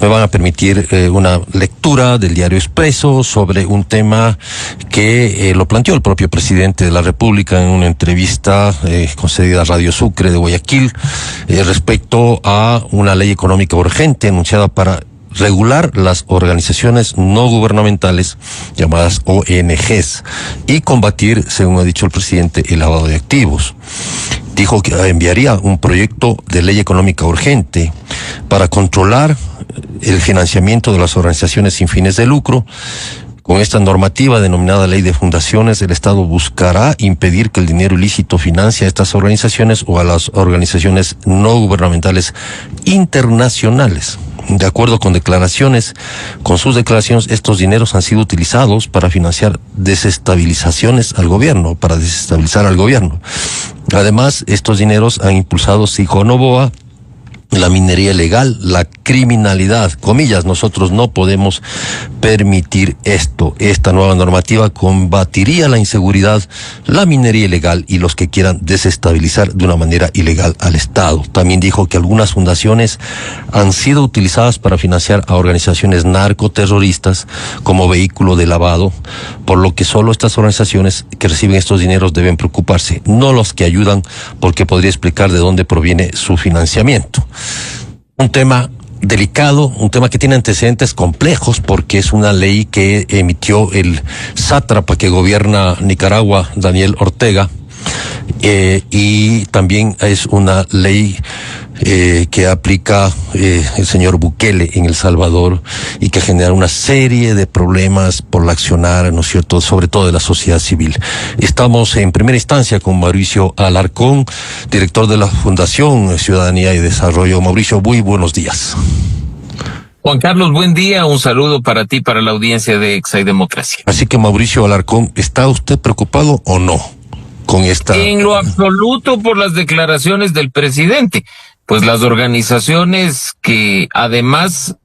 me van a permitir una lectura del diario Expreso sobre un tema que lo planteó el propio presidente de la República en una entrevista concedida a Radio Sucre de Guayaquil respecto a una ley económica urgente anunciada para regular las organizaciones no gubernamentales llamadas ONGs y combatir, según ha dicho el presidente, el lavado de activos. Dijo que enviaría un proyecto de ley económica urgente para controlar el financiamiento de las organizaciones sin fines de lucro. Con esta normativa denominada Ley de Fundaciones, el Estado buscará impedir que el dinero ilícito financie a estas organizaciones o a las organizaciones no gubernamentales internacionales. De acuerdo con sus declaraciones, estos dineros han sido utilizados para financiar desestabilizar al gobierno. Además, estos dineros han impulsado, Sijo Novoa, la minería ilegal, la criminalidad. Comillas, nosotros no podemos permitir esto. Esta nueva normativa combatiría la inseguridad, la minería ilegal y los que quieran desestabilizar de una manera ilegal al Estado. También dijo que algunas fundaciones han sido utilizadas para financiar a organizaciones narcoterroristas como vehículo de lavado, por lo que solo estas organizaciones que reciben estos dineros deben preocuparse, no los que ayudan, porque podría explicar de dónde proviene su financiamiento. Un tema delicado, un tema que tiene antecedentes complejos porque es una ley que emitió el sátrapa que gobierna Nicaragua, Daniel Ortega, y también es una ley que aplica el señor Bukele en El Salvador y que genera una serie de problemas por la accionar, ¿no es cierto?, sobre todo de la sociedad civil. Estamos en primera instancia con Mauricio Alarcón, director de la Fundación Ciudadanía y Desarrollo. Mauricio, muy buenos días. Juan Carlos, buen día, un saludo para ti, para la audiencia de Exa y Democracia. Así que, Mauricio Alarcón, ¿está usted preocupado o no con esta? En lo absoluto, por las declaraciones del presidente. Pues las organizaciones que además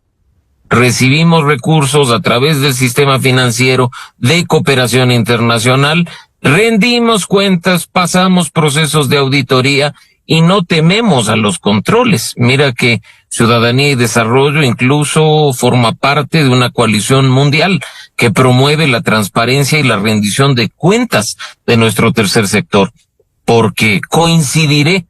recibimos recursos a través del sistema financiero de cooperación internacional, rendimos cuentas, pasamos procesos de auditoría y no tememos a los controles. Mira que Ciudadanía y Desarrollo incluso forma parte de una coalición mundial que promueve la transparencia y la rendición de cuentas de nuestro tercer sector, porque coincidiré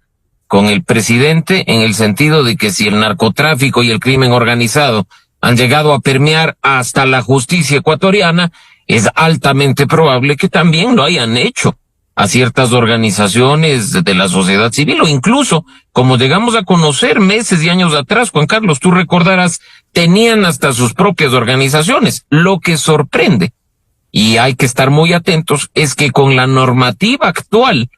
con el presidente en el sentido de que si el narcotráfico y el crimen organizado han llegado a permear hasta la justicia ecuatoriana, es altamente probable que también lo hayan hecho a ciertas organizaciones de la sociedad civil o incluso, como llegamos a conocer meses y años atrás, Juan Carlos, tú recordarás, tenían hasta sus propias organizaciones. Lo que sorprende, y hay que estar muy atentos, es que con la normativa actual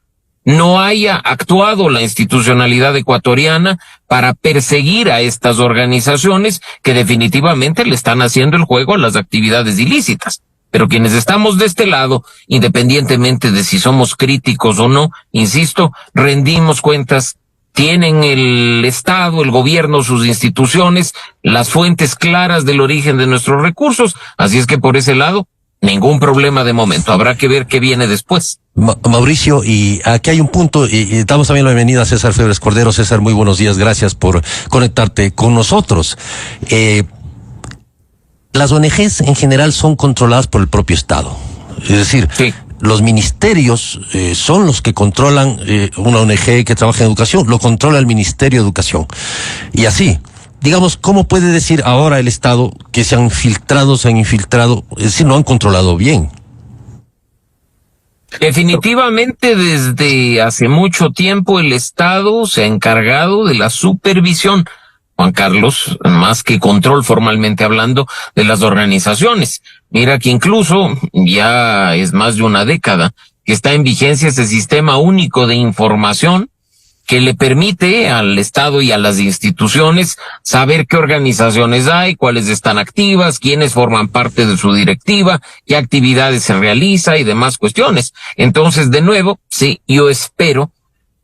no haya actuado la institucionalidad ecuatoriana para perseguir a estas organizaciones que definitivamente le están haciendo el juego a las actividades ilícitas. Pero quienes estamos de este lado, independientemente de si somos críticos o no, insisto, rendimos cuentas, tienen el Estado, el gobierno, sus instituciones, las fuentes claras del origen de nuestros recursos, así es que por ese lado, ningún problema de momento. Habrá que ver qué viene después. Mauricio, y aquí hay un punto, y damos también la bienvenida a César Febres Cordero. César, muy buenos días, gracias por conectarte con nosotros. Las ONGs en general son controladas por el propio Estado. Es decir, sí, los ministerios son los que controlan una ONG que trabaja en educación, lo controla el Ministerio de Educación. Y así, digamos, ¿cómo puede decir ahora el Estado que se han infiltrado, es decir, no han controlado bien? Definitivamente desde hace mucho tiempo el Estado se ha encargado de la supervisión, Juan Carlos, más que control formalmente hablando, de las organizaciones. Mira que incluso ya es más de una década que está en vigencia ese sistema único de información que le permite al Estado y a las instituciones saber qué organizaciones hay, cuáles están activas, quiénes forman parte de su directiva, qué actividades se realiza y demás cuestiones. Entonces, de nuevo, sí, yo espero,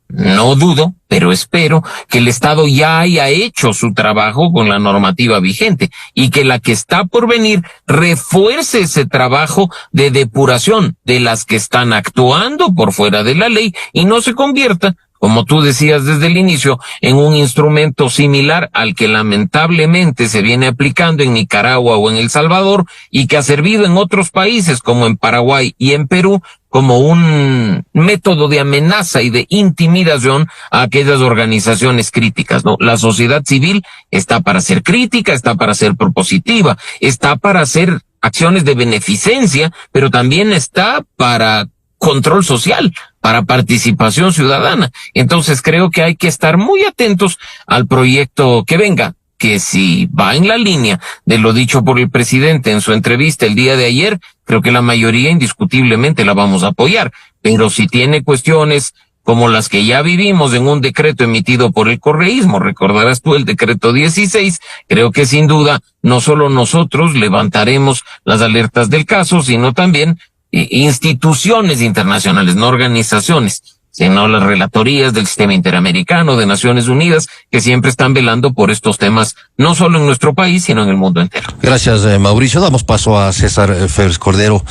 no dudo, pero espero que el Estado ya haya hecho su trabajo con la normativa vigente y que la que está por venir refuerce ese trabajo de depuración de las que están actuando por fuera de la ley y no se convierta, como tú decías desde el inicio, en un instrumento similar al que lamentablemente se viene aplicando en Nicaragua o en El Salvador y que ha servido en otros países como en Paraguay y en Perú como un método de amenaza y de intimidación a aquellas organizaciones críticas, ¿no? La sociedad civil está para ser crítica, está para ser propositiva, está para hacer acciones de beneficencia, pero también está para control social, para participación ciudadana. Entonces creo que hay que estar muy atentos al proyecto que venga, que si va en la línea de lo dicho por el presidente en su entrevista el día de ayer, creo que la mayoría indiscutiblemente la vamos a apoyar. Pero si tiene cuestiones como las que ya vivimos en un decreto emitido por el correísmo, recordarás tú el decreto 16, creo que sin duda no solo nosotros levantaremos las alertas del caso, sino también instituciones internacionales, no organizaciones, sino las relatorías del sistema interamericano, de Naciones Unidas, que siempre están velando por estos temas, no solo en nuestro país, sino en el mundo entero. Gracias, Mauricio. Damos paso a César Febres Cordero.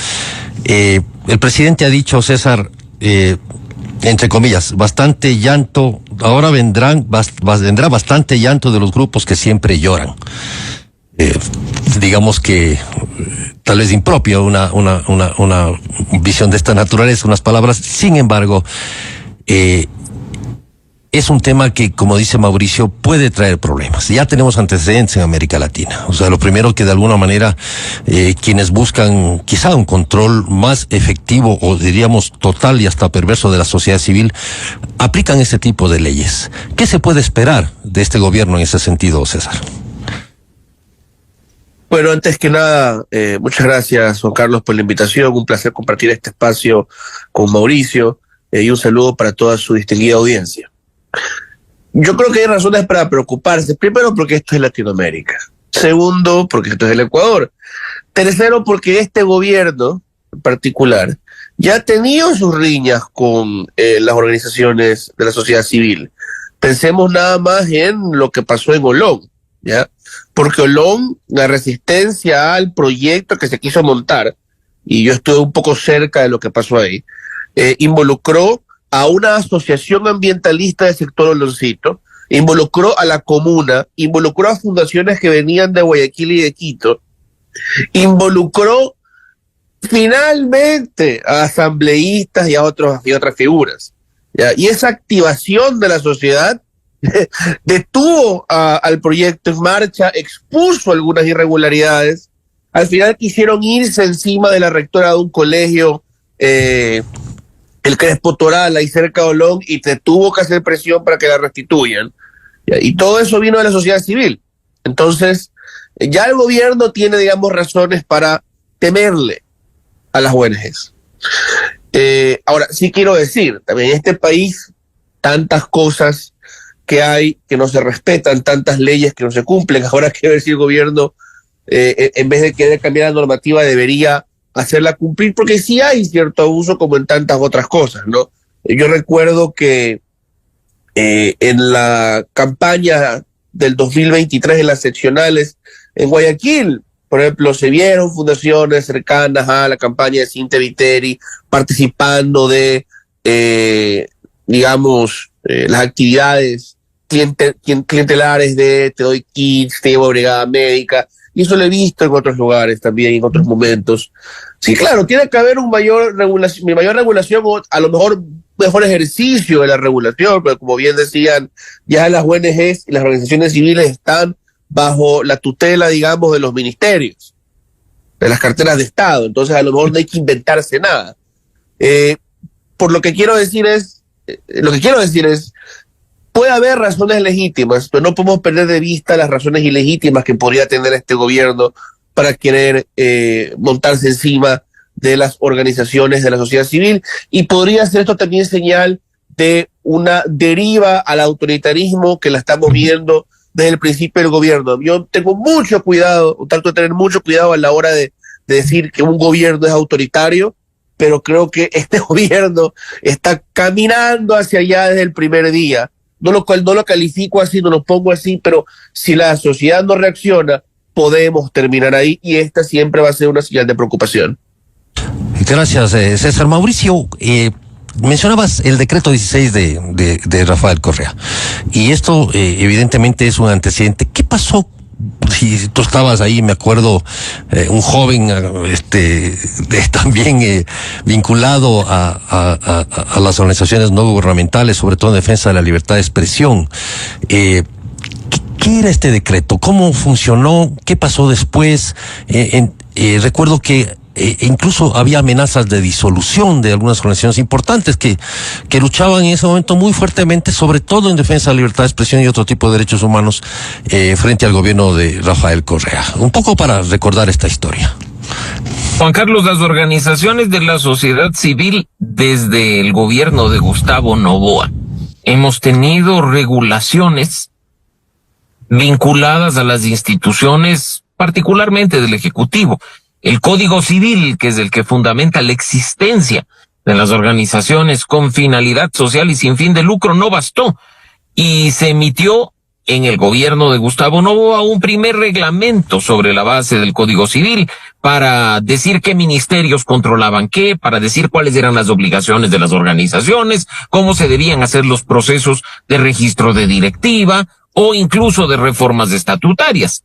El presidente ha dicho, César, entre comillas, bastante llanto, ahora vendrá bastante llanto de los grupos que siempre lloran. Digamos que tal vez impropia una visión de esta naturaleza, unas palabras. Sin embargo, es un tema que, como dice Mauricio, puede traer problemas. Ya tenemos antecedentes en América Latina. O sea, lo primero que de alguna manera quienes buscan quizá un control más efectivo o diríamos total y hasta perverso de la sociedad civil, aplican este tipo de leyes. ¿Qué se puede esperar de este gobierno en ese sentido, César? Bueno, antes que nada, muchas gracias, Juan Carlos, por la invitación. Un placer compartir este espacio con Mauricio y un saludo para toda su distinguida audiencia. Yo creo que hay razones para preocuparse. Primero, porque esto es Latinoamérica. Segundo, porque esto es el Ecuador. Tercero, porque este gobierno en particular ya ha tenido sus riñas con las organizaciones de la sociedad civil. Pensemos nada más en lo que pasó en Olón, ¿ya? Porque Olón, la resistencia al proyecto que se quiso montar, y yo estuve un poco cerca de lo que pasó ahí, involucró a una asociación ambientalista del sector Oloncito, involucró a la comuna, involucró a fundaciones que venían de Guayaquil y de Quito, involucró finalmente a asambleístas y a otras figuras, ¿ya? Y esa activación de la sociedad detuvo al proyecto en marcha, expuso algunas irregularidades. Al final quisieron irse encima de la rectora de un colegio, el Crespo Toral, ahí cerca de Olón, y te tuvo que hacer presión para que la restituyan. Y todo eso vino de la sociedad civil. Entonces, ya el gobierno tiene, digamos, razones para temerle a las ONGs. Ahora, sí quiero decir, también en este país, tantas cosas que hay que no se respetan, tantas leyes que no se cumplen. Ahora hay que ver si el gobierno, en vez de querer cambiar la normativa, debería hacerla cumplir, porque sí hay cierto abuso como en tantas otras cosas, ¿no? Yo recuerdo que en la campaña del 2023 en las seccionales en Guayaquil, por ejemplo, se vieron fundaciones cercanas a la campaña de Cintia Viteri participando de, las actividades clientelares de Te doy kits, te llevo brigada médica, y eso lo he visto en otros lugares también, en otros momentos. Sí, claro, tiene que haber mayor regulación o a lo mejor ejercicio de la regulación, pero como bien decían, ya las ONGs y las organizaciones civiles están bajo la tutela, digamos, de los ministerios, de las carteras de Estado, entonces a lo mejor no hay que inventarse nada. Lo que quiero decir es, puede haber razones legítimas, pero no podemos perder de vista las razones ilegítimas que podría tener este gobierno para querer montarse encima de las organizaciones de la sociedad civil, y podría ser esto también señal de una deriva al autoritarismo que la estamos viendo desde el principio del gobierno. Yo tengo mucho cuidado, o trato de tener mucho cuidado a la hora de decir que un gobierno es autoritario, pero creo que este gobierno está caminando hacia allá desde el primer día. No lo califico así, no lo pongo así, pero si la sociedad no reacciona, podemos terminar ahí, y esta siempre va a ser una señal de preocupación. Gracias, César. Mauricio, mencionabas el decreto 16 de Rafael Correa, y esto evidentemente es un antecedente. ¿Qué pasó? Si tú estabas ahí, me acuerdo, un joven también vinculado a las organizaciones no gubernamentales, sobre todo en defensa de la libertad de expresión. ¿Qué era este decreto? ¿Cómo funcionó? ¿Qué pasó después? Recuerdo que incluso había amenazas de disolución de algunas organizaciones importantes que luchaban en ese momento muy fuertemente, sobre todo en defensa de la libertad de expresión y otro tipo de derechos humanos, frente al gobierno de Rafael Correa. Un poco para recordar esta historia. Juan Carlos, las organizaciones de la sociedad civil desde el gobierno de Gustavo Noboa hemos tenido regulaciones vinculadas a las instituciones, particularmente del Ejecutivo. El Código Civil, que es el que fundamenta la existencia de las organizaciones con finalidad social y sin fin de lucro, no bastó. Y se emitió en el gobierno de Gustavo Noboa un primer reglamento sobre la base del Código Civil para decir qué ministerios controlaban qué, para decir cuáles eran las obligaciones de las organizaciones, cómo se debían hacer los procesos de registro de directiva o incluso de reformas estatutarias.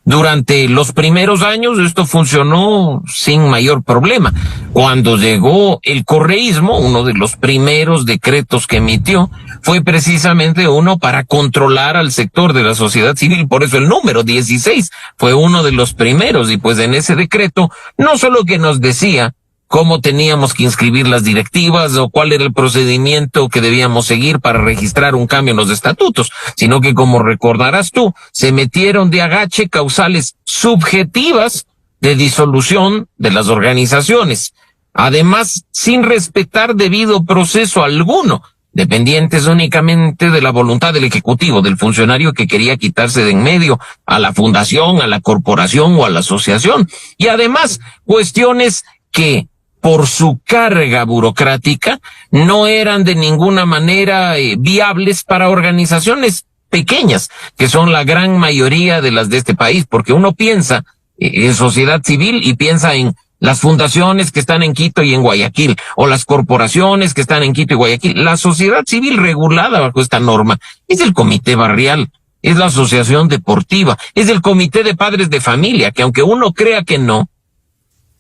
Durante los primeros años esto funcionó sin mayor problema. Cuando llegó el correísmo, uno de los primeros decretos que emitió fue precisamente uno para controlar al sector de la sociedad civil. Por eso el número 16 fue uno de los primeros, y pues en ese decreto no solo que nos decía cómo teníamos que inscribir las directivas o cuál era el procedimiento que debíamos seguir para registrar un cambio en los estatutos, sino que, como recordarás tú, se metieron de agache causales subjetivas de disolución de las organizaciones, además sin respetar debido proceso alguno, dependientes únicamente de la voluntad del Ejecutivo, del funcionario que quería quitarse de en medio a la fundación, a la corporación o a la asociación, y además cuestiones que por su carga burocrática no eran de ninguna manera viables para organizaciones pequeñas, que son la gran mayoría de las de este país, porque uno piensa en sociedad civil y piensa en las fundaciones que están en Quito y en Guayaquil, o las corporaciones que están en Quito y Guayaquil. La sociedad civil regulada bajo esta norma es el comité barrial, es la asociación deportiva, es el comité de padres de familia, que aunque uno crea que no,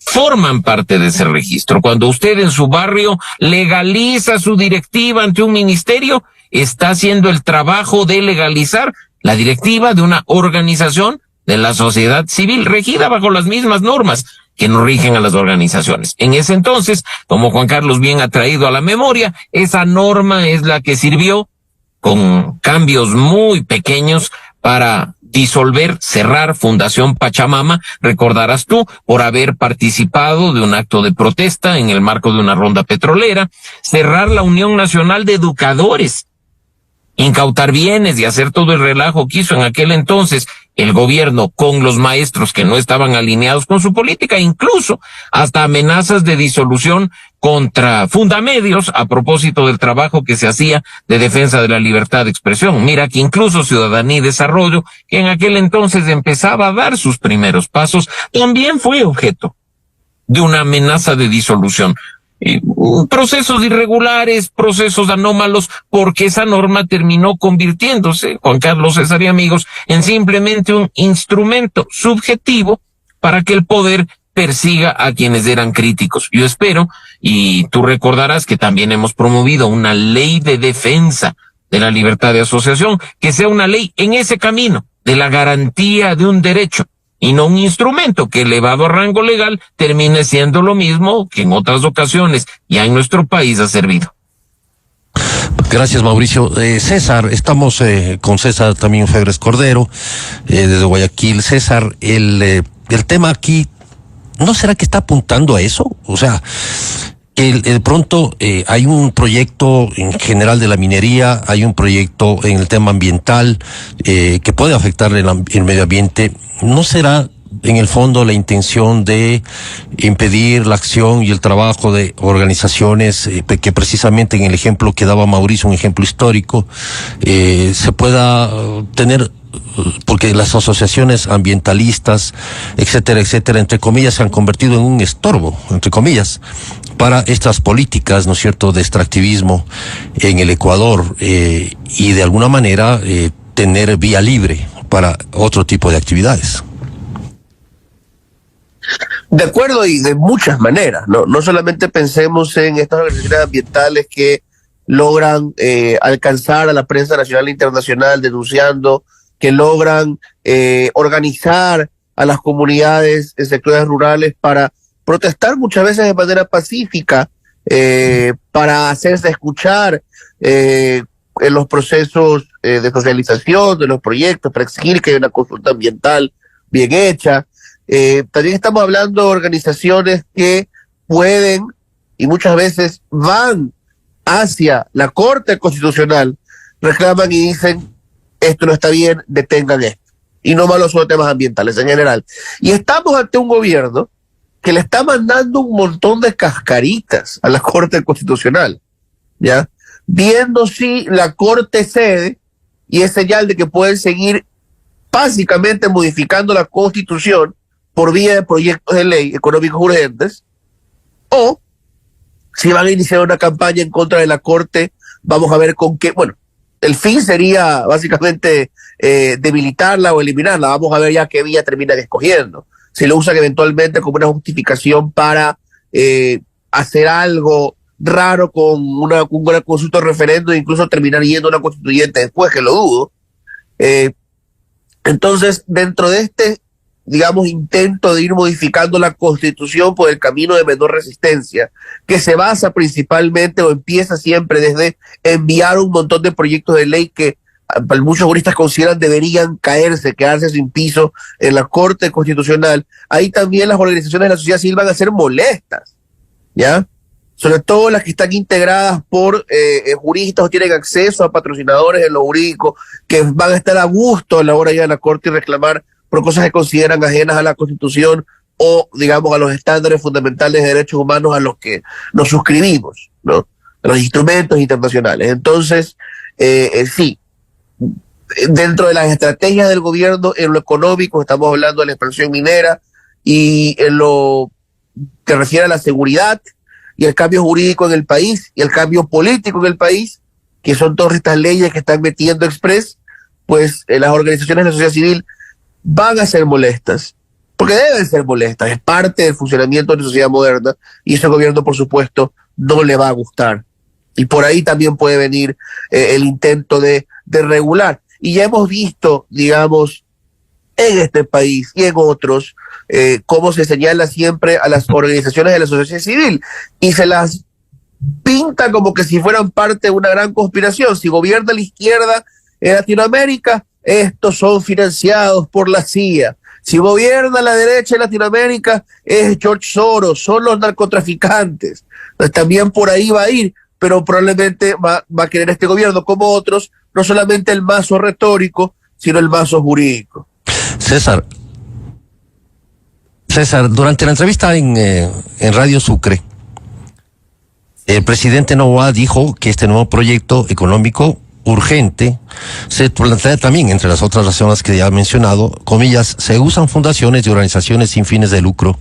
forman parte de ese registro. Cuando usted en su barrio legaliza su directiva ante un ministerio, está haciendo el trabajo de legalizar la directiva de una organización de la sociedad civil regida bajo las mismas normas que nos rigen a las organizaciones. En ese entonces, como Juan Carlos bien ha traído a la memoria, esa norma es la que sirvió, con cambios muy pequeños, para disolver, cerrar Fundación Pachamama, recordarás tú, por haber participado de un acto de protesta en el marco de una ronda petrolera, cerrar la Unión Nacional de Educadores, incautar bienes y hacer todo el relajo que hizo en aquel entonces el gobierno con los maestros que no estaban alineados con su política, incluso hasta amenazas de disolución contra Fundamedios a propósito del trabajo que se hacía de defensa de la libertad de expresión. Mira que incluso Ciudadanía y Desarrollo, que en aquel entonces empezaba a dar sus primeros pasos, también fue objeto de una amenaza de disolución. Procesos irregulares, procesos anómalos, porque esa norma terminó convirtiéndose, Juan Carlos, César y amigos, en simplemente un instrumento subjetivo para que el poder persiga a quienes eran críticos. Yo espero, y tú recordarás que también hemos promovido una ley de defensa de la libertad de asociación, que sea una ley en ese camino de la garantía de un derecho, y no un instrumento que, elevado a rango legal, termine siendo lo mismo que en otras ocasiones ya en nuestro país ha servido. Gracias, Mauricio. César, estamos con César también Febres Cordero, desde Guayaquil. César, el tema aquí, ¿no será que está apuntando a eso? O sea, de pronto hay un proyecto en general de la minería, hay un proyecto en el tema ambiental que puede afectar el medio ambiente. ¿No será en el fondo la intención de impedir la acción y el trabajo de organizaciones que precisamente en el ejemplo que daba Mauricio, un ejemplo histórico, se pueda tener porque las asociaciones ambientalistas, etcétera, etcétera, entre comillas, se han convertido en un estorbo, entre comillas, para estas políticas, ¿no es cierto?, de extractivismo en el Ecuador, y de alguna manera tener vía libre para otro tipo de actividades. De acuerdo, y de muchas maneras, ¿no? No solamente pensemos en estas organizaciones ambientales que logran alcanzar a la prensa nacional e internacional denunciando, que logran organizar a las comunidades en sectores rurales para protestar muchas veces de manera pacífica, para hacerse escuchar en los procesos de socialización de los proyectos, para exigir que haya una consulta ambiental bien hecha. También estamos hablando de organizaciones que pueden y muchas veces van hacia la Corte Constitucional, reclaman y dicen, esto no está bien, detengan esto. Y no malo solo temas ambientales en general. Y estamos ante un gobierno que le está mandando un montón de cascaritas a la Corte Constitucional, ¿ya? Viendo si la Corte cede y es señal de que pueden seguir básicamente modificando la Constitución por vía de proyectos de ley económicos urgentes, o si van a iniciar una campaña en contra de la Corte, vamos a ver con qué, bueno, el fin sería básicamente debilitarla o eliminarla, vamos a ver ya qué vía terminan escogiendo, si lo usan eventualmente como una justificación para hacer algo raro con una consulta de referéndum, incluso terminar yendo a una constituyente después, que lo dudo. Entonces, dentro de este, digamos, intento de ir modificando la Constitución por el camino de menor resistencia, que se basa principalmente o empieza siempre desde enviar un montón de proyectos de ley que muchos juristas consideran deberían quedarse sin piso en la Corte Constitucional, ahí también las organizaciones de la sociedad civil van a ser molestas, ¿ya? Sobre todo las que están integradas por juristas o tienen acceso a patrocinadores en lo jurídico, que van a estar a gusto a la hora de ir a la Corte y reclamar por cosas que consideran ajenas a la Constitución o, digamos, a los estándares fundamentales de derechos humanos a los que nos suscribimos, ¿no? A los instrumentos internacionales. Entonces, sí, dentro de las estrategias del gobierno en lo económico, estamos hablando de la expansión minera, y en lo que refiere a la seguridad y el cambio jurídico en el país y el cambio político en el país, que son todas estas leyes que están metiendo express, pues las organizaciones de la sociedad civil van a ser molestas, porque deben ser molestas, es parte del funcionamiento de la sociedad moderna, y ese gobierno, por supuesto, no le va a gustar. Y por ahí también puede venir el intento de regular. Y ya hemos visto, digamos, en este país y en otros, cómo se señala siempre a las organizaciones de la sociedad civil, y se las pinta como que si fueran parte de una gran conspiración. Si gobierna la izquierda en Latinoamérica, estos son financiados por la CIA. Si gobierna la derecha en Latinoamérica, es George Soros, son los narcotraficantes. Entonces, también por ahí va a ir, pero probablemente va a querer este gobierno, como otros, no solamente el mazo retórico, sino el mazo jurídico. César, durante la entrevista en Radio Sucre, el presidente Noboa dijo que este nuevo proyecto económico urgente se plantea también, entre las otras razones que ya he mencionado, comillas, se usan fundaciones y organizaciones sin fines de lucro,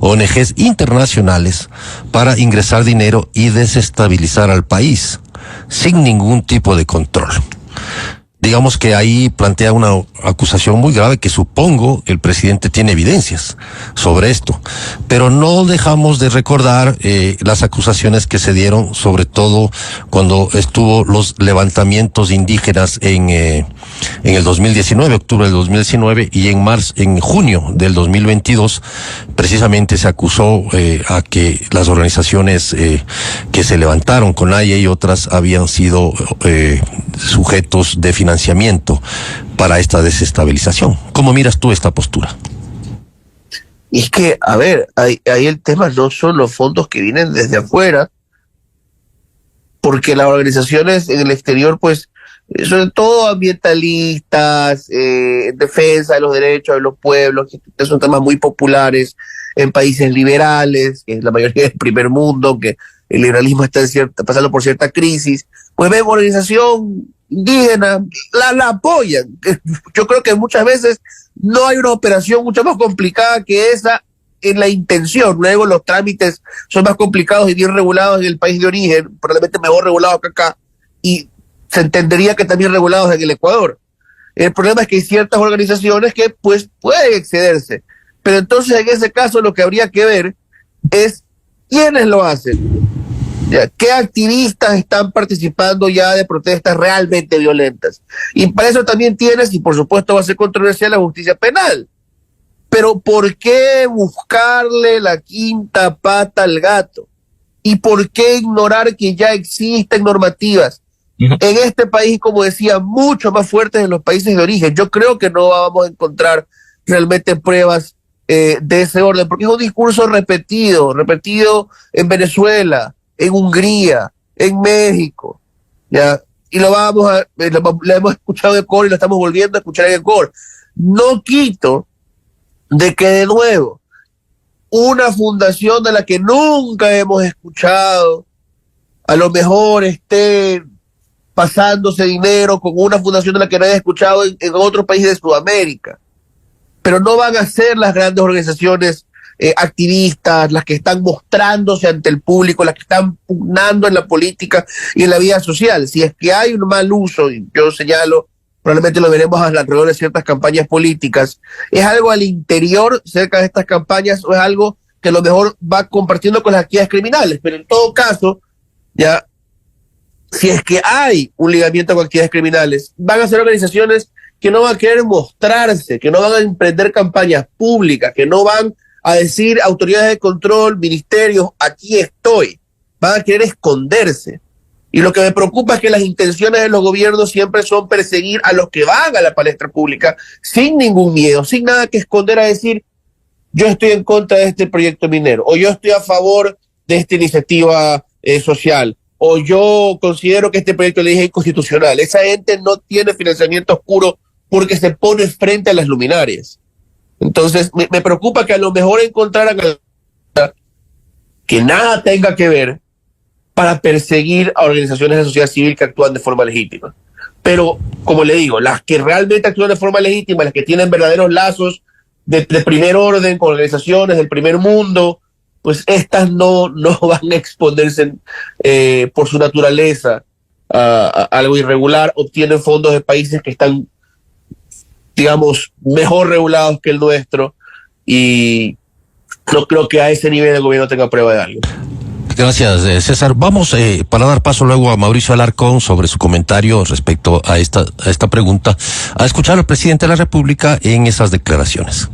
ONGs internacionales, para ingresar dinero y desestabilizar al país, sin ningún tipo de control. Digamos que ahí plantea una acusación muy grave que supongo el presidente tiene evidencias sobre esto, pero no dejamos de recordar las acusaciones que se dieron, sobre todo cuando estuvo los levantamientos indígenas en el 2019, octubre del 2019, y en junio del 2022, precisamente se acusó a que las organizaciones que se levantaron con AIE y otras habían sido sujetos de financiamiento para esta desestabilización. ¿Cómo miras tú esta postura? Y es que, a ver, ahí el tema no son los fondos que vienen desde afuera, porque las organizaciones en el exterior, pues, sobre todo ambientalistas, en defensa de los derechos de los pueblos, que son temas muy populares en países liberales, que es la mayoría del primer mundo, que el liberalismo está pasando por cierta crisis, pues ven una organización indígena, la apoyan. Yo creo que muchas veces no hay una operación mucho más complicada que esa en la intención. Luego los trámites son más complicados y bien regulados en el país de origen, probablemente mejor regulados que acá, y se entendería que también regulados en el Ecuador. El problema es que hay ciertas organizaciones que pues pueden excederse, pero entonces en ese caso lo que habría que ver es quiénes lo hacen. ¿Qué activistas están participando ya de protestas realmente violentas? Y para eso también tienes, y por supuesto va a ser controversial, la justicia penal. Pero ¿por qué buscarle la quinta pata al gato? ¿Y por qué ignorar que ya existen normativas en este país, como decía, mucho más fuertes en los países de origen? Yo creo que no vamos a encontrar realmente pruebas de ese orden, porque es un discurso repetido en Venezuela, en Hungría, en México, ¿ya? Y lo hemos escuchado en Ecuador y lo estamos volviendo a escuchar en Ecuador. No quito de que de nuevo una fundación de la que nunca hemos escuchado, a lo mejor esté pasándose dinero con una fundación de la que no haya escuchado en otro país de Sudamérica, pero no van a ser las grandes organizaciones activistas, las que están mostrándose ante el público, las que están pugnando en la política y en la vida social. Si es que hay un mal uso, y yo señalo, probablemente lo veremos alrededor de ciertas campañas políticas, ¿es algo al interior cerca de estas campañas o es algo que a lo mejor va compartiendo con las actividades criminales? Pero en todo caso, ya, si es que hay un ligamiento con actividades criminales, van a ser organizaciones que no van a querer mostrarse, que no van a emprender campañas públicas, que no van a decir autoridades de control, ministerios, aquí estoy. Van a querer esconderse. Y lo que me preocupa es que las intenciones de los gobiernos siempre son perseguir a los que van a la palestra pública sin ningún miedo, sin nada que esconder, a decir, yo estoy en contra de este proyecto minero, o yo estoy a favor de esta iniciativa social, o yo considero que este proyecto de ley es inconstitucional. Esa gente no tiene financiamiento oscuro porque se pone frente a las luminarias. Entonces, me preocupa que a lo mejor encontraran que nada tenga que ver para perseguir a organizaciones de sociedad civil que actúan de forma legítima. Pero, como le digo, las que realmente actúan de forma legítima, las que tienen verdaderos lazos de primer orden con organizaciones del primer mundo, pues estas no van a exponerse por su naturaleza a algo irregular. Obtienen fondos de países que están, digamos, mejor regulados que el nuestro, y no creo que a ese nivel el gobierno tenga prueba de algo. Gracias, César. Vamos, para dar paso luego a Mauricio Alarcón sobre su comentario respecto a esta pregunta, a escuchar al presidente de la República en esas declaraciones.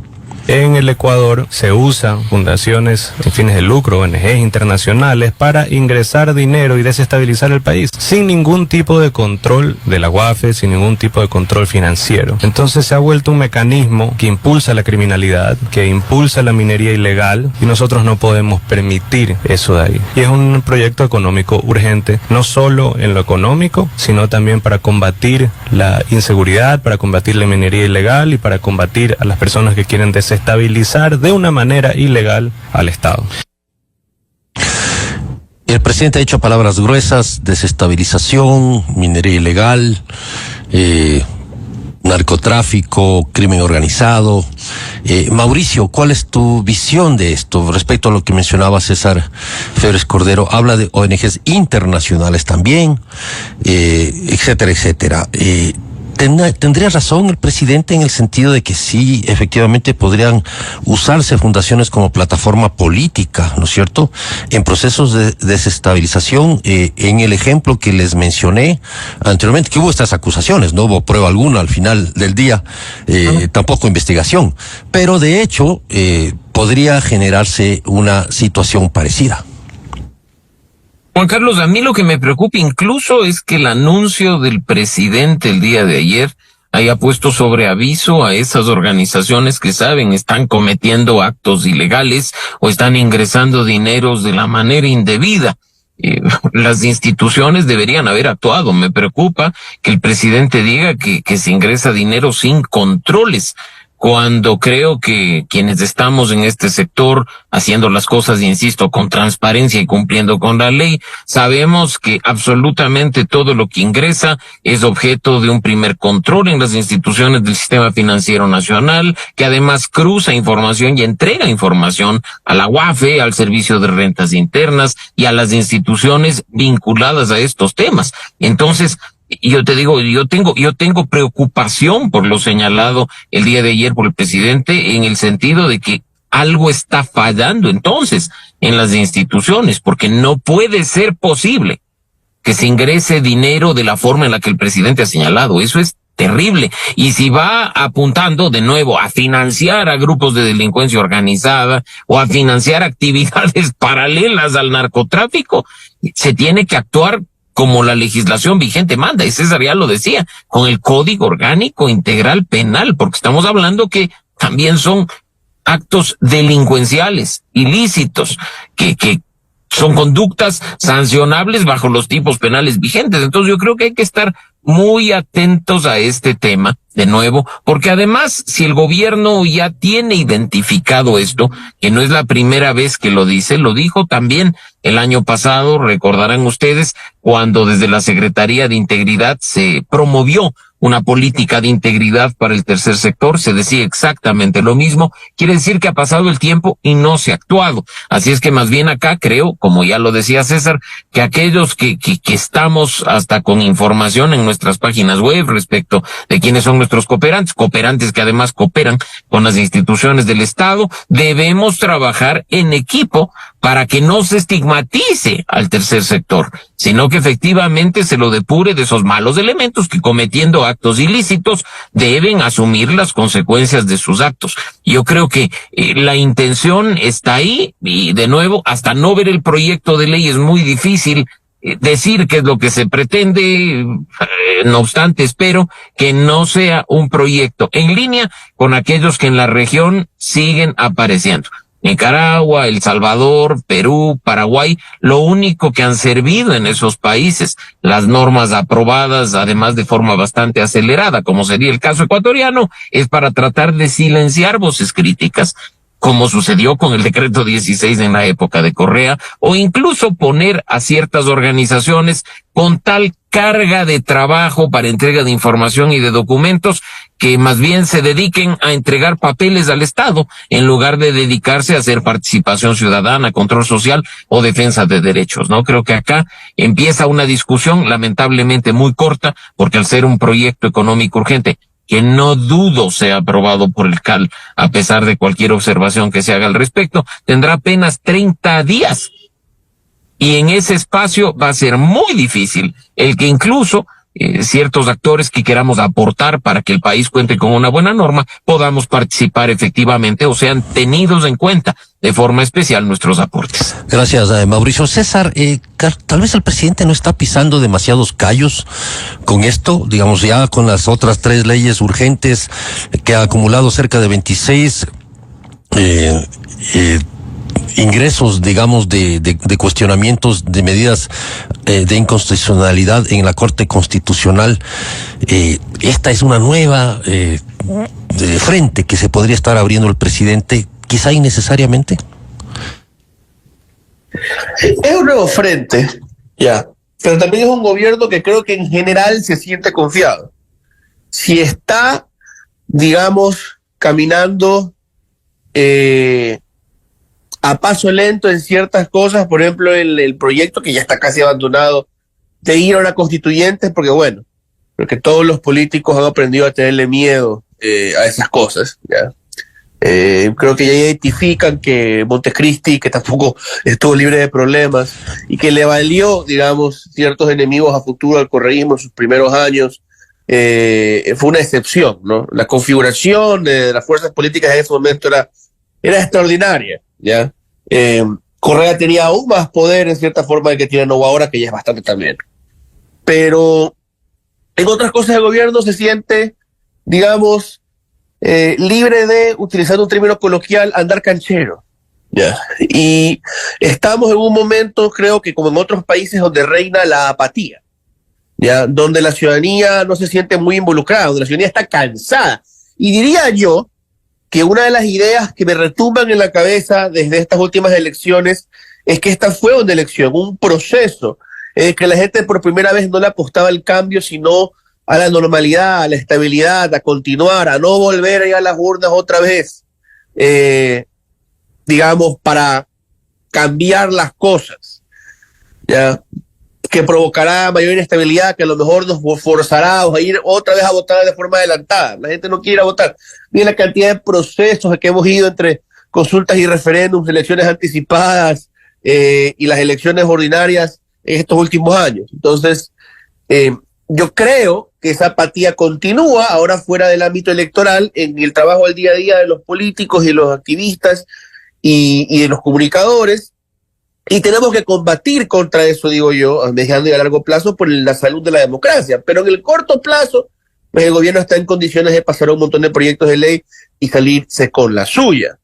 En el Ecuador se usan fundaciones sin fines de lucro, ONGs internacionales, para ingresar dinero y desestabilizar el país, sin ningún tipo de control de la UAFE, sin ningún tipo de control financiero. Entonces se ha vuelto un mecanismo que impulsa la criminalidad, que impulsa la minería ilegal, y nosotros no podemos permitir eso de ahí. Y es un proyecto económico urgente, no solo en lo económico, sino también para combatir la inseguridad, para combatir la minería ilegal y para combatir a las personas que quieren desestabilizar de una manera ilegal al Estado. El presidente ha dicho palabras gruesas: desestabilización, minería ilegal, narcotráfico, crimen organizado. Mauricio, ¿cuál es tu visión de esto respecto a lo que mencionaba César Febres Cordero? Habla de ONGs internacionales también, etcétera, etcétera. ¿Tendría razón el presidente en el sentido de que sí, efectivamente podrían usarse fundaciones como plataforma política, ¿no es cierto?, en procesos de desestabilización? En el ejemplo que les mencioné anteriormente, que hubo estas acusaciones, no hubo prueba alguna al final del día, tampoco investigación, pero de hecho podría generarse una situación parecida. Juan Carlos, a mí lo que me preocupa incluso es que el anuncio del presidente el día de ayer haya puesto sobre aviso a esas organizaciones que saben están cometiendo actos ilegales o están ingresando dineros de la manera indebida. Las instituciones deberían haber actuado. Me preocupa que el presidente diga que se ingresa dinero sin controles, cuando creo que quienes estamos en este sector haciendo las cosas, insisto, con transparencia y cumpliendo con la ley, sabemos que absolutamente todo lo que ingresa es objeto de un primer control en las instituciones del sistema financiero nacional, que además cruza información y entrega información a la UAFE, al Servicio de Rentas Internas y a las instituciones vinculadas a estos temas. Entonces, yo te digo, yo tengo preocupación por lo señalado el día de ayer por el presidente, en el sentido de que algo está fallando entonces en las instituciones, porque no puede ser posible que se ingrese dinero de la forma en la que el presidente ha señalado. Eso es terrible. Y si va apuntando de nuevo a financiar a grupos de delincuencia organizada o a financiar actividades paralelas al narcotráfico, se tiene que actuar como la legislación vigente manda, y César ya lo decía, con el Código Orgánico Integral Penal, porque estamos hablando que también son actos delincuenciales, ilícitos, que son conductas sancionables bajo los tipos penales vigentes. Entonces yo creo que hay que estar muy atentos a este tema, de nuevo, porque además, si el gobierno ya tiene identificado esto, que no es la primera vez que lo dice, lo dijo también el año pasado, recordarán ustedes, cuando desde la Secretaría de Integridad se promovió una política de integridad para el tercer sector, se decía exactamente lo mismo. Quiere decir que ha pasado el tiempo y no se ha actuado. Así es que más bien acá creo, como ya lo decía César, que aquellos que estamos hasta con información en nuestras páginas web respecto de quiénes son nuestros cooperantes que además cooperan con las instituciones del Estado, debemos trabajar en equipo para que no se estigmatice al tercer sector, sino que efectivamente se lo depure de esos malos elementos que, cometiendo actos ilícitos, deben asumir las consecuencias de sus actos. Yo creo que la intención está ahí, y de nuevo, hasta no ver el proyecto de ley es muy difícil decir qué es lo que se pretende. No obstante, espero que no sea un proyecto en línea con aquellos que en la región siguen apareciendo. Nicaragua, El Salvador, Perú, Paraguay, lo único que han servido en esos países, las normas aprobadas, además de forma bastante acelerada, como sería el caso ecuatoriano, es para tratar de silenciar voces críticas, como sucedió con el decreto 16 en la época de Correa, o incluso poner a ciertas organizaciones con tal carga de trabajo para entrega de información y de documentos que más bien se dediquen a entregar papeles al Estado en lugar de dedicarse a hacer participación ciudadana, control social o defensa de derechos, ¿no? Creo que acá empieza una discusión lamentablemente muy corta, porque al ser un proyecto económico urgente, que no dudo sea aprobado por el CAL, a pesar de cualquier observación que se haga al respecto, tendrá apenas 30 días. Y en ese espacio va a ser muy difícil el que incluso ciertos actores que queramos aportar para que el país cuente con una buena norma podamos participar efectivamente o sean tenidos en cuenta de forma especial nuestros aportes. Gracias, Mauricio. César, tal vez el presidente no está pisando demasiados callos con esto, digamos, ya con las otras 3 leyes urgentes que ha acumulado cerca de 26 ingresos, digamos, de cuestionamientos de medidas de inconstitucionalidad en la Corte Constitucional. Esta es una nueva frente que se podría estar abriendo el presidente, quizá innecesariamente. Es un nuevo frente, ya, pero también es un gobierno que creo que en general se siente confiado. Si está, digamos, caminando a paso lento en ciertas cosas, por ejemplo, el proyecto que ya está casi abandonado de ir a una constituyente, porque bueno, creo que todos los políticos han aprendido a tenerle miedo a esas cosas, ¿ya? Creo que ya identifican que Montecristi, que tampoco estuvo libre de problemas y que le valió, digamos, ciertos enemigos a futuro al correísmo en sus primeros años, fue una excepción, ¿no? La configuración de las fuerzas políticas en ese momento era extraordinaria, ¿ya? Correa tenía aún más poder en cierta forma del que tiene Novo ahora, que ya es bastante también. Pero en otras cosas el gobierno se siente, digamos, libre de, utilizando un término coloquial, andar canchero, ¿ya? Y estamos en un momento, creo que como en otros países, donde reina la apatía, ¿ya? Donde la ciudadanía no se siente muy involucrada, donde la ciudadanía está cansada. Y diría yo que una de las ideas que me retumban en la cabeza desde estas últimas elecciones es que esta fue una elección, un proceso, que la gente por primera vez no le apostaba al cambio, sino a la normalidad, a la estabilidad, a continuar, a no volver a ir a las urnas otra vez, digamos, para cambiar las cosas, ¿ya? Que provocará mayor inestabilidad, que a lo mejor nos forzará a ir otra vez a votar de forma adelantada. La gente no quiere ir a votar. Miren la cantidad de procesos que hemos ido entre consultas y referéndums, elecciones anticipadas y las elecciones ordinarias en estos últimos años. Entonces, yo creo que esa apatía continúa ahora fuera del ámbito electoral, en el trabajo del día a día de los políticos y los activistas y de los comunicadores. Y tenemos que combatir contra eso, digo yo, a mediano y a largo plazo, por la salud de la democracia. Pero en el corto plazo, pues el gobierno está en condiciones de pasar un montón de proyectos de ley y salirse con la suya.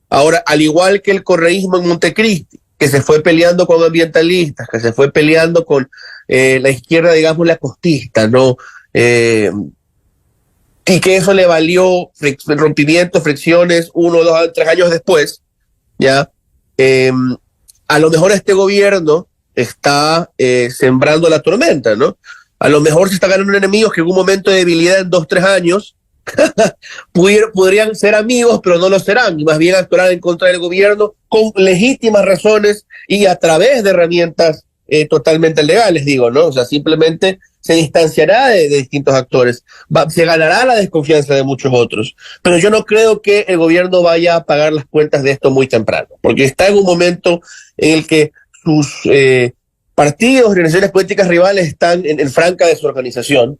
Ahora, al igual que el correísmo en Montecristi, que se fue peleando con ambientalistas, que se fue peleando con la izquierda, digamos, la costista, ¿no? Y que eso le valió rompimientos, fricciones, 1, 2, 3 años después, ¿ya? A lo mejor este gobierno está sembrando la tormenta, ¿no? A lo mejor se está ganando enemigos que en un momento de debilidad en 2, 3 años podrían ser amigos, pero no lo serán, y más bien actuarán en contra del gobierno con legítimas razones y a través de herramientas totalmente legales, digo, ¿no? O sea, simplemente se distanciará de distintos actores, se ganará la desconfianza de muchos otros, pero yo no creo que el gobierno vaya a pagar las cuentas de esto muy temprano, porque está en un momento en el que sus partidos, organizaciones políticas rivales están en franca desorganización.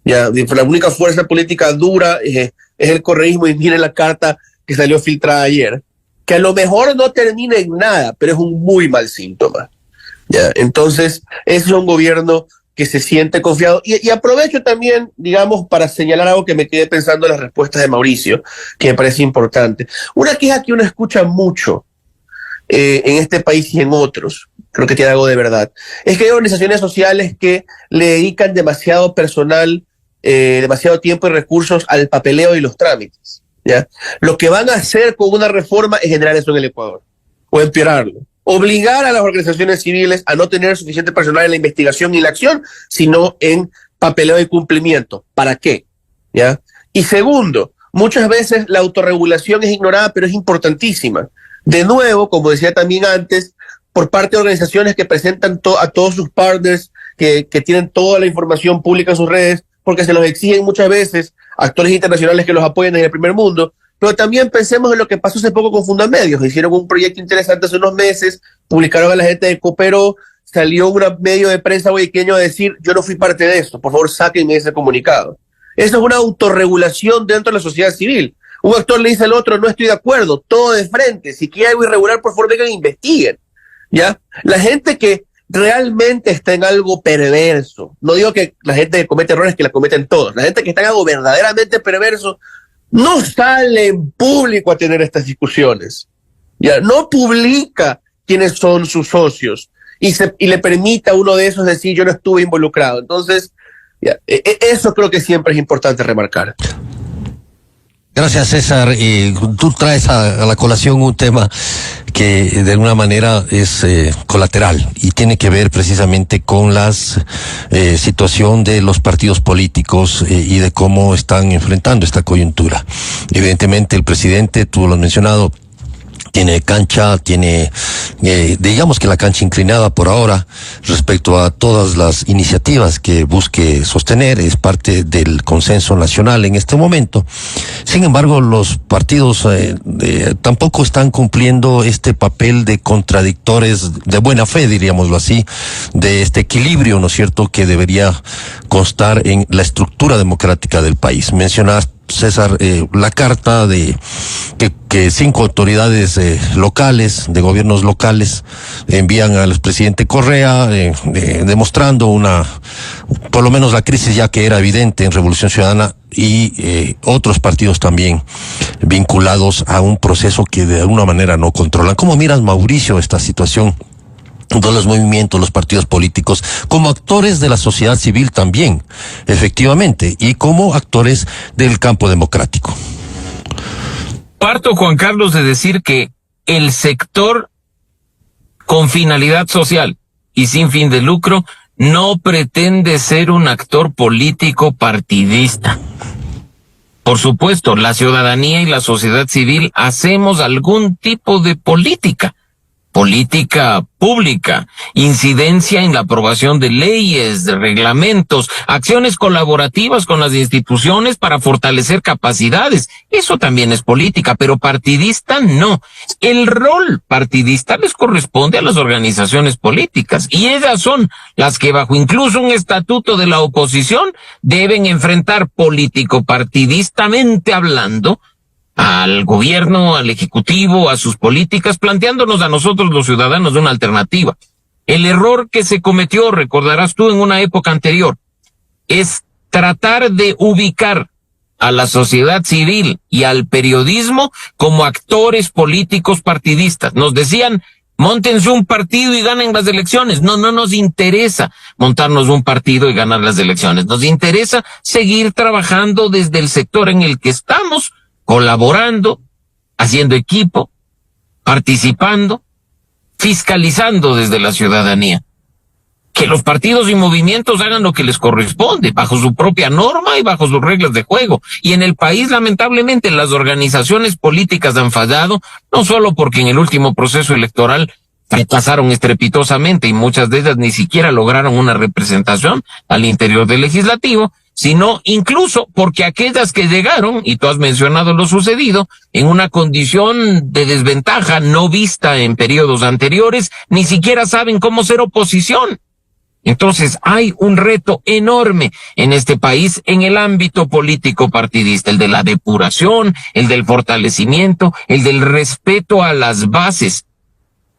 Ya, la única fuerza política dura es el correísmo, y miren la carta que salió filtrada ayer, que a lo mejor no termina en nada, pero es un muy mal síntoma. Ya, entonces, ese es un gobierno que se siente confiado. Y aprovecho también, digamos, para señalar algo que me quedé pensando en las respuestas de Mauricio, que me parece importante. Una queja que uno escucha mucho en este país y en otros, creo que tiene algo de verdad, es que hay organizaciones sociales que le dedican demasiado personal, demasiado tiempo y recursos al papeleo y los trámites, ¿ya? Lo que van a hacer con una reforma es generar eso en el Ecuador, o empeorarlo. Obligar a las organizaciones civiles a no tener suficiente personal en la investigación y la acción, sino en papeleo y cumplimiento. ¿Para qué? ¿Ya? Y segundo, muchas veces la autorregulación es ignorada, pero es importantísima. De nuevo, como decía también antes, por parte de organizaciones que presentan a todos sus partners, que tienen toda la información pública en sus redes, porque se los exigen muchas veces actores internacionales que los apoyen en el primer mundo. Pero también pensemos en lo que pasó hace poco con Fundamedios. Hicieron un proyecto interesante hace unos meses, publicaron a la gente de Cooperó, salió un medio de prensa guayaqueño a decir: yo no fui parte de esto, por favor sáquenme ese comunicado. Eso es una autorregulación dentro de la sociedad civil. Un actor le dice al otro: no estoy de acuerdo, todo de frente, si quiere algo irregular, por favor vengan e investiguen. ¿Ya? La gente que realmente está en algo perverso, no digo que la gente que comete errores, que la cometen todos, la gente que está en algo verdaderamente perverso, no sale en público a tener estas discusiones, ya no publica quiénes son sus socios y le permite a uno de esos decir: yo no estuve involucrado. Entonces, ya, eso creo que siempre es importante remarcar. Gracias, César. Tú traes a la colación un tema que de alguna manera es colateral y tiene que ver precisamente con la situación de los partidos políticos y de cómo están enfrentando esta coyuntura. Evidentemente el presidente, tú lo has mencionado, tiene cancha, tiene, digamos que la cancha inclinada por ahora respecto a todas las iniciativas que busque sostener, es parte del consenso nacional en este momento. Sin embargo, los partidos tampoco están cumpliendo este papel de contradictores de buena fe, diríamoslo así, de este equilibrio, ¿no es cierto?, que debería constar en la estructura democrática del país. Mencionaste, César, la carta de que 5 autoridades locales, de gobiernos locales, envían al expresidente Correa, demostrando por lo menos la crisis ya que era evidente en Revolución Ciudadana y otros partidos también vinculados a un proceso que de alguna manera no controlan. ¿Cómo miras, Mauricio, esta situación? Todos los movimientos, los partidos políticos, como actores de la sociedad civil también, efectivamente, y como actores del campo democrático. Parto, Juan Carlos, de decir que el sector con finalidad social y sin fin de lucro no pretende ser un actor político partidista. Por supuesto, la ciudadanía y la sociedad civil hacemos algún tipo de política pública, incidencia en la aprobación de leyes, de reglamentos, acciones colaborativas con las instituciones para fortalecer capacidades. Eso también es política, pero partidista no. El rol partidista les corresponde a las organizaciones políticas y ellas son las que bajo incluso un estatuto de la oposición deben enfrentar político-partidistamente hablando al gobierno, al ejecutivo, a sus políticas, planteándonos a nosotros los ciudadanos una alternativa. El error que se cometió, recordarás tú, en una época anterior, es tratar de ubicar a la sociedad civil y al periodismo como actores políticos partidistas. Nos decían, móntense un partido y ganen las elecciones. No nos interesa montarnos un partido y ganar las elecciones. Nos interesa seguir trabajando desde el sector en el que estamos, colaborando, haciendo equipo, participando, fiscalizando desde la ciudadanía. Que los partidos y movimientos hagan lo que les corresponde, bajo su propia norma y bajo sus reglas de juego. Y en el país, lamentablemente, las organizaciones políticas han fallado, no solo porque en el último proceso electoral fracasaron estrepitosamente y muchas de ellas ni siquiera lograron una representación al interior del legislativo, sino incluso porque aquellas que llegaron, y tú has mencionado lo sucedido, en una condición de desventaja no vista en periodos anteriores, ni siquiera saben cómo ser oposición. Entonces hay un reto enorme en este país en el ámbito político partidista, el de la depuración, el del fortalecimiento, el del respeto a las bases,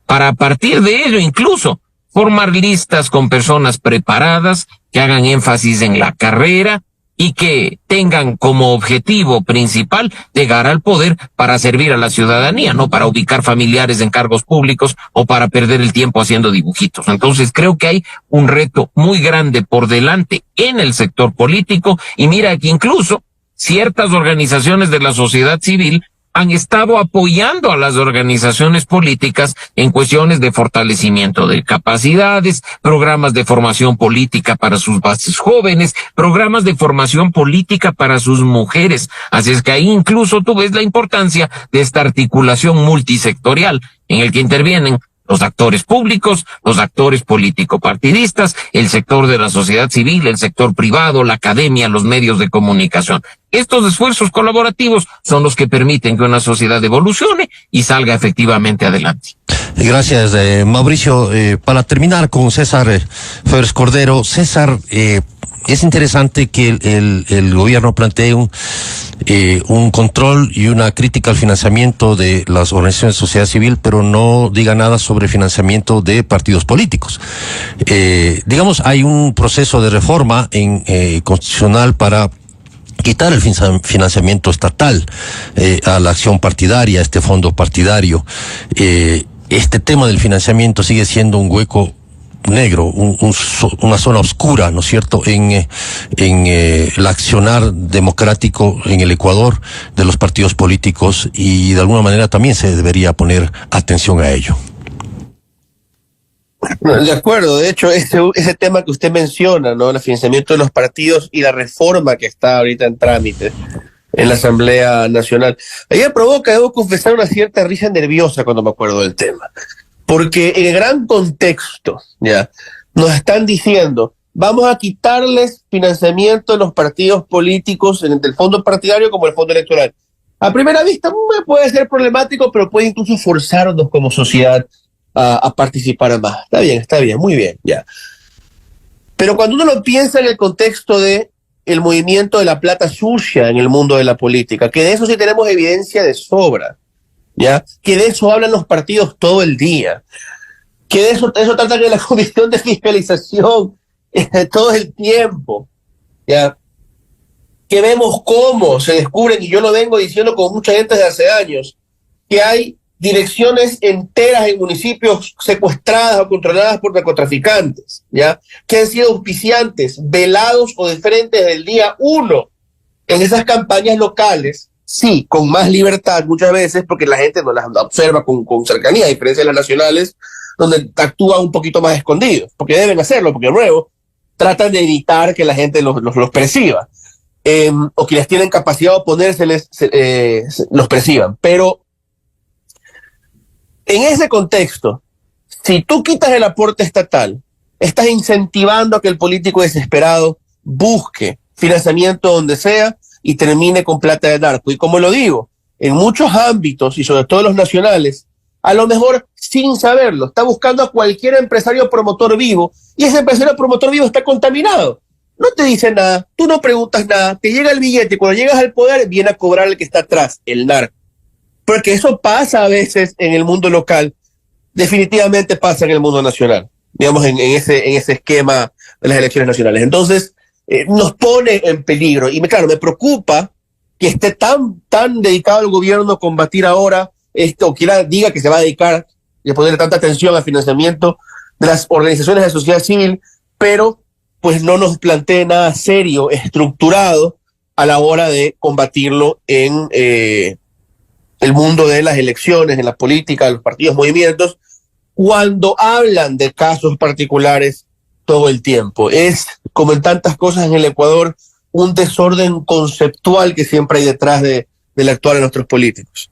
para a partir de ello incluso formar listas con personas preparadas, que hagan énfasis en la carrera y que tengan como objetivo principal llegar al poder para servir a la ciudadanía, no para ubicar familiares en cargos públicos o para perder el tiempo haciendo dibujitos. Entonces creo que hay un reto muy grande por delante en el sector político y mira que incluso ciertas organizaciones de la sociedad civil han estado apoyando a las organizaciones políticas en cuestiones de fortalecimiento de capacidades, programas de formación política para sus bases jóvenes, programas de formación política para sus mujeres. Así es que ahí incluso tú ves la importancia de esta articulación multisectorial en el que intervienen los actores públicos, los actores político-partidistas, el sector de la sociedad civil, el sector privado, la academia, los medios de comunicación. Estos esfuerzos colaborativos son los que permiten que una sociedad evolucione y salga efectivamente adelante. Gracias, Mauricio. Para terminar con César Febres Cordero, César, es interesante que el gobierno plantee un control y una crítica al financiamiento de las organizaciones de sociedad civil, pero no diga nada sobre financiamiento de partidos políticos. Digamos, hay un proceso de reforma constitucional para quitar el financiamiento estatal a la acción partidaria, este fondo partidario. Este tema del financiamiento sigue siendo un hueco negro, una zona oscura, ¿no es cierto?, en el accionar democrático en el Ecuador de los partidos políticos, y de alguna manera también se debería poner atención a ello. De acuerdo, de hecho, ese tema que usted menciona, ¿no?, el financiamiento de los partidos y la reforma que está ahorita en trámite en la Asamblea Nacional, a mí me provoca, debo confesar, una cierta risa nerviosa cuando me acuerdo del tema. Porque en el gran contexto, ya, nos están diciendo, vamos a quitarles financiamiento a los partidos políticos en el fondo partidario como el fondo electoral. A primera vista puede ser problemático, pero puede incluso forzarnos como sociedad a participar más. Está bien, muy bien, ya. Pero cuando uno lo piensa en el contexto de el movimiento de la plata sucia en el mundo de la política, que de eso sí tenemos evidencia de sobra, ¿ya? Que de eso hablan los partidos todo el día, que de eso trata que la comisión de fiscalización todo el tiempo, ¿ya? Que vemos cómo se descubren, y yo lo vengo diciendo con mucha gente desde hace años, que hay direcciones enteras en municipios secuestradas o controladas por narcotraficantes, ¿ya? Que han sido auspiciantes, velados o de frente desde el día 1 en esas campañas locales, sí, con más libertad muchas veces, porque la gente no las observa con cercanía, a diferencia de las nacionales, donde actúan un poquito más escondidos, porque deben hacerlo, porque de nuevo tratan de evitar que la gente los perciba, o quienes tienen capacidad de oponérseles los perciban. Pero en ese contexto, si tú quitas el aporte estatal, estás incentivando a que el político desesperado busque financiamiento donde sea y termine con plata de narco. Y como lo digo, en muchos ámbitos, y sobre todo los nacionales, a lo mejor sin saberlo, está buscando a cualquier empresario promotor vivo, y ese empresario promotor vivo está contaminado. No te dice nada, tú no preguntas nada, te llega el billete, y cuando llegas al poder viene a cobrar el que está atrás, el narco. Porque eso pasa a veces en el mundo local, definitivamente pasa en el mundo nacional, digamos, en ese esquema de las elecciones nacionales. Entonces, nos pone en peligro. Y claro, me preocupa que esté tan dedicado el gobierno a combatir ahora esto, o quiera diga que se va a dedicar y a ponerle tanta atención al financiamiento de las organizaciones de sociedad civil, pero pues no nos plantee nada serio, estructurado a la hora de combatirlo en el mundo de las elecciones, en la política, de los partidos, movimientos, cuando hablan de casos particulares todo el tiempo. Es, como en tantas cosas en el Ecuador, un desorden conceptual que siempre hay detrás del actuar de nuestros políticos.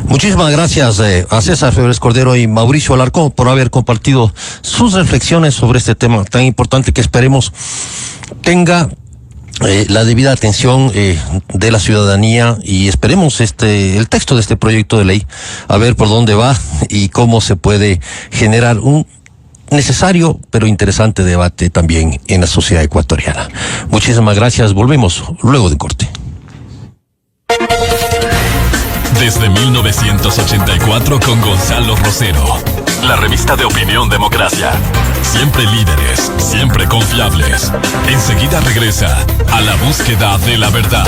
Muchísimas gracias a César Febres Cordero y Mauricio Alarcón por haber compartido sus reflexiones sobre este tema tan importante que esperemos tenga la debida atención de la ciudadanía, y esperemos el texto de este proyecto de ley, a ver por dónde va y cómo se puede generar un necesario pero interesante debate también en la sociedad ecuatoriana. Muchísimas gracias, volvemos luego de corte. Desde 1984 con Gonzalo Rosero, la revista de opinión Democracia. Siempre líderes, siempre confiables. Enseguida regresa a la búsqueda de la verdad.